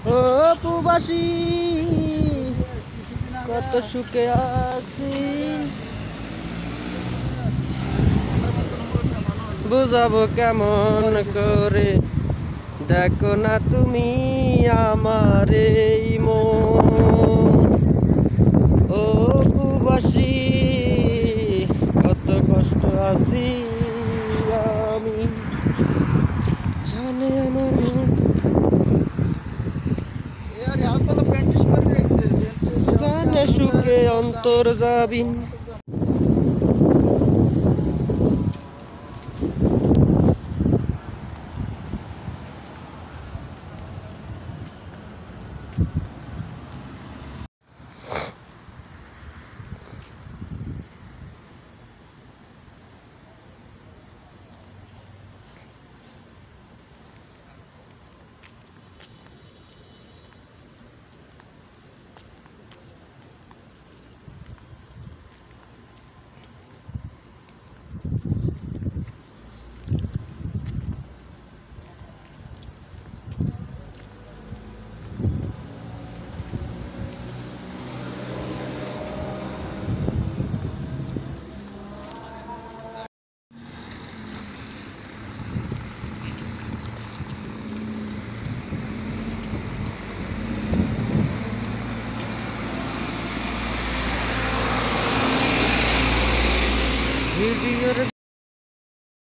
ও প্রবাসী কত সুখে আছি, বুঝাবো কেমন করে, দেখো না তুমি আমার এই মন। ও প্রবাসী কত কষ্ট আছি আমি, জানে আমার মন, জানে সুখে অন্তর যাবিন।